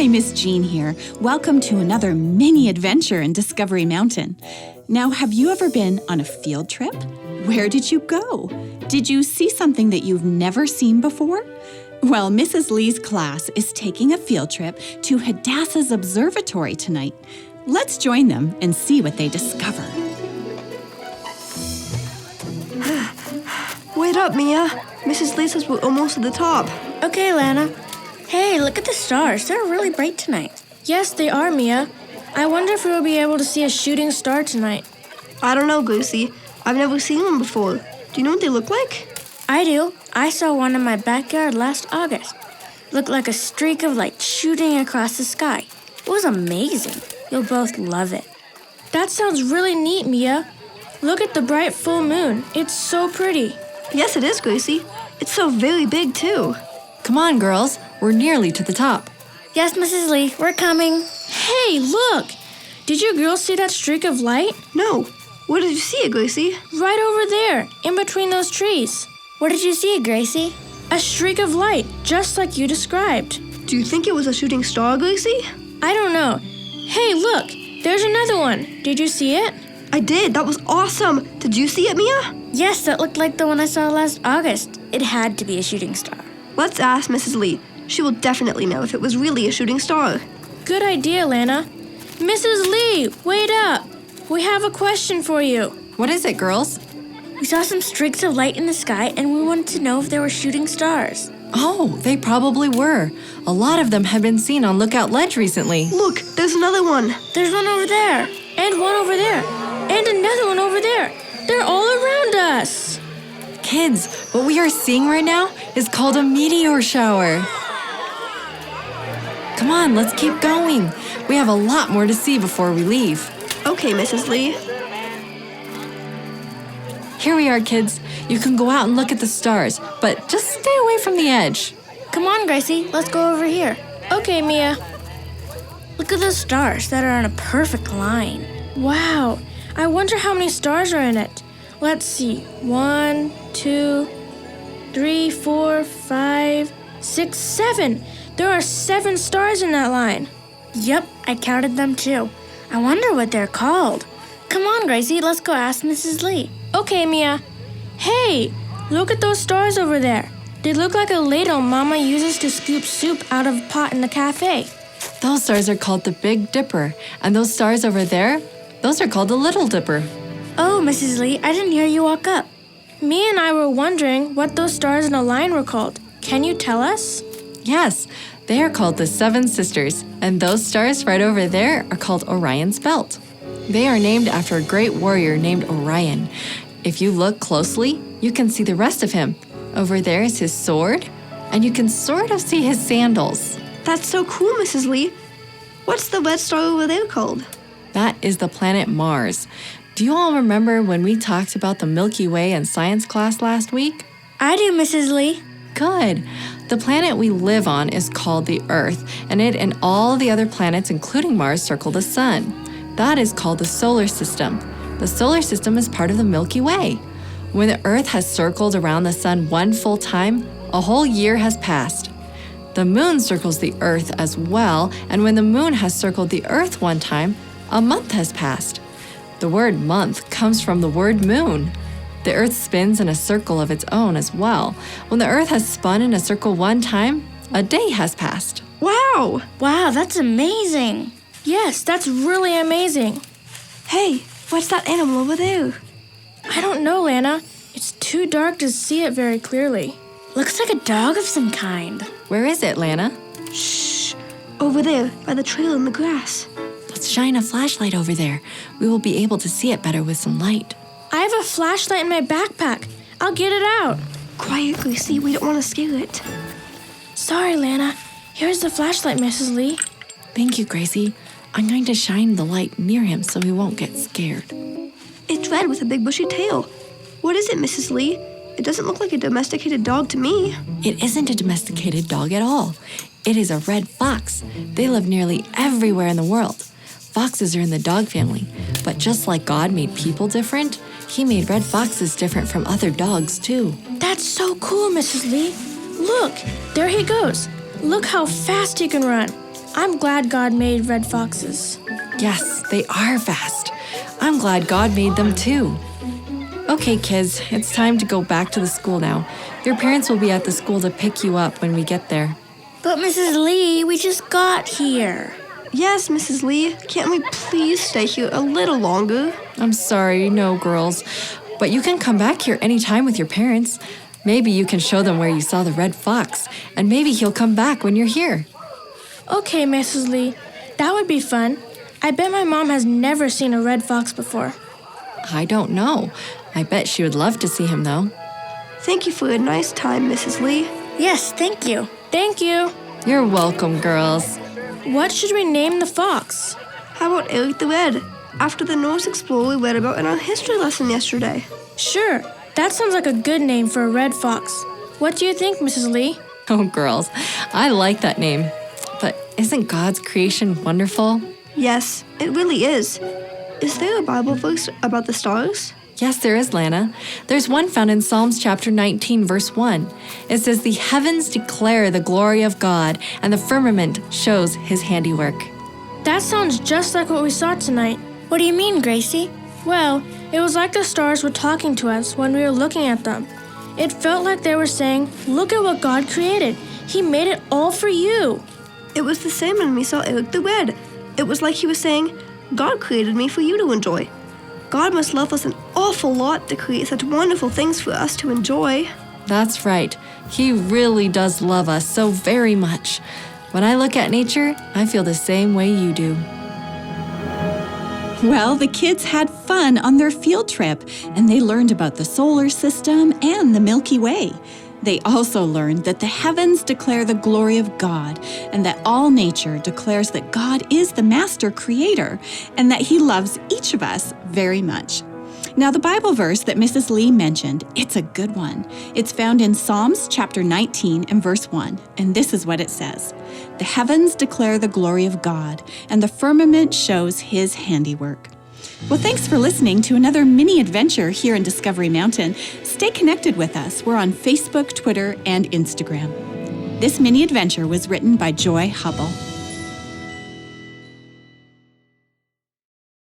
Hi, Miss Jean here. Welcome to another mini adventure in Discovery Mountain. Now, have you ever been on a field trip? Where did you go? Did you see something that you've never seen before? Well, Mrs. Lee's class is taking a field trip to Hadassah's Observatory tonight. Let's join them and see what they discover. Wait up, Mia. Mrs. Lee says we're almost at the top. Okay, Lana. Hey, look at the stars. They're really bright tonight. Yes, they are, Mia. I wonder if we will be able to see a shooting star tonight. I don't know, Gracie. I've never seen one before. Do you know what they look like? I do. I saw one in my backyard last August. Looked like a streak of light shooting across the sky. It was amazing. You'll both love it. That sounds really neat, Mia. Look at the bright full moon. It's so pretty. Yes, it is, Gracie. It's so very big, too. Come on, girls. We're nearly to the top. Yes, Mrs. Lee, we're coming. Hey, look! Did you girls see that streak of light? No. Where did you see it, Gracie? Right over there, in between those trees. Where did you see it, Gracie? A streak of light, just like you described. Do you think it was a shooting star, Gracie? I don't know. Hey, look! There's another one. Did you see it? I did. That was awesome. Did you see it, Mia? Yes, that looked like the one I saw last August. It had to be a shooting star. Let's ask Mrs. Lee. She will definitely know if it was really a shooting star. Good idea, Lana. Mrs. Lee, wait up. We have a question for you. What is it, girls? We saw some streaks of light in the sky, and we wanted to know if they were shooting stars. Oh, they probably were. A lot of them have been seen on Lookout Ledge recently. Look, there's another one. There's one over there, and one over there, and another one over there. They're all around us. Kids, what we are seeing right now is called a meteor shower. Come on, let's keep going. We have a lot more to see before we leave. Okay, Mrs. Lee. Here we are, kids. You can go out and look at the stars, but just stay away from the edge. Come on, Gracie. Let's go over here. Okay, Mia. Look at those stars that are in a perfect line. Wow. I wonder how many stars are in it. Let's see. 1, 2, 3, 4, 5, 6, 7. There are 7 stars in that line. Yep, I counted them too. I wonder what they're called. Come on, Gracie, let's go ask Mrs. Lee. Okay, Mia. Hey, look at those stars over there. They look like a ladle Mama uses to scoop soup out of a pot in the cafe. Those stars are called the Big Dipper, and those stars over there, those are called the Little Dipper. Oh, Mrs. Lee, I didn't hear you walk up. Me and I were wondering what those stars in a line were called. Can you tell us? Yes, they are called the Seven Sisters, and those stars right over there are called Orion's Belt. They are named after a great warrior named Orion. If you look closely, you can see the rest of him. Over there is his sword, and you can sort of see his sandals. That's so cool, Mrs. Lee. What's the red star over there called? That is the planet Mars. Do you all remember when we talked about the Milky Way in science class last week? I do, Mrs. Lee. Good. The planet we live on is called the Earth, and it and all the other planets, including Mars, circle the sun. That is called the solar system. The solar system is part of the Milky Way. When the Earth has circled around the sun one full time, a whole year has passed. The moon circles the Earth as well, and when the moon has circled the Earth one time, a month has passed. The word month comes from the word moon. The Earth spins in a circle of its own as well. When the Earth has spun in a circle one time, a day has passed. Wow! Wow, that's amazing. Yes, that's really amazing. Hey, what's that animal over there? I don't know, Lana. It's too dark to see it very clearly. Looks like a dog of some kind. Where is it, Lana? Shh! Over there, by the trail in the grass. Let's shine a flashlight over there. We will be able to see it better with some light. I have a flashlight in my backpack. I'll get it out. Quiet, Gracie. We don't want to scare it. Sorry, Lana. Here's the flashlight, Mrs. Lee. Thank you, Gracie. I'm going to shine the light near him so he won't get scared. It's red with a big bushy tail. What is it, Mrs. Lee? It doesn't look like a domesticated dog to me. It isn't a domesticated dog at all. It is a red fox. They live nearly everywhere in the world. Foxes are in the dog family, but just like God made people different, He made red foxes different from other dogs, too. That's so cool, Mrs. Lee. Look, there he goes. Look how fast he can run. I'm glad God made red foxes. Yes, they are fast. I'm glad God made them too. Okay, kids, it's time to go back to the school now. Your parents will be at the school to pick you up when we get there. But Mrs. Lee, we just got here. Yes, Mrs. Lee. Can't we please stay here a little longer? I'm sorry, no, girls. But you can come back here anytime with your parents. Maybe you can show them where you saw the red fox, and maybe he'll come back when you're here. Okay, Mrs. Lee, that would be fun. I bet my mom has never seen a red fox before. I don't know. I bet she would love to see him, though. Thank you for a nice time, Mrs. Lee. Yes, thank you. Thank you. You're welcome, girls. What should we name the fox? How about Eric the Red, after the Norse explorer we read about in our history lesson yesterday? Sure, that sounds like a good name for a red fox. What do you think, Mrs. Lee? Oh, girls, I like that name. But isn't God's creation wonderful? Yes, it really is. Is there a Bible verse about the stars? Yes, there is, Lana. There's one found in Psalms chapter 19, verse 1. It says, "The heavens declare the glory of God, and the firmament shows his handiwork." That sounds just like what we saw tonight. What do you mean, Gracie? Well, it was like the stars were talking to us when we were looking at them. It felt like they were saying, "Look at what God created. He made it all for you." It was the same when we saw Eric the Red. It was like he was saying, God created me for you to enjoy. God must love us an awful lot to create such wonderful things for us to enjoy. That's right. He really does love us so very much. When I look at nature, I feel the same way you do. Well, the kids had fun on their field trip, and they learned about the solar system and the Milky Way. They also learned that the heavens declare the glory of God, and that all nature declares that God is the master creator, and that he loves each of us very much. Now, the Bible verse that Mrs. Lee mentioned, it's a good one. It's found in Psalms chapter 19 and verse 1, and this is what it says. "The heavens declare the glory of God, and the firmament shows his handiwork." Well, thanks for listening to another mini adventure here in Discovery Mountain. Stay connected with us. We're on Facebook, Twitter, and Instagram. This mini adventure was written by Joy Hubble.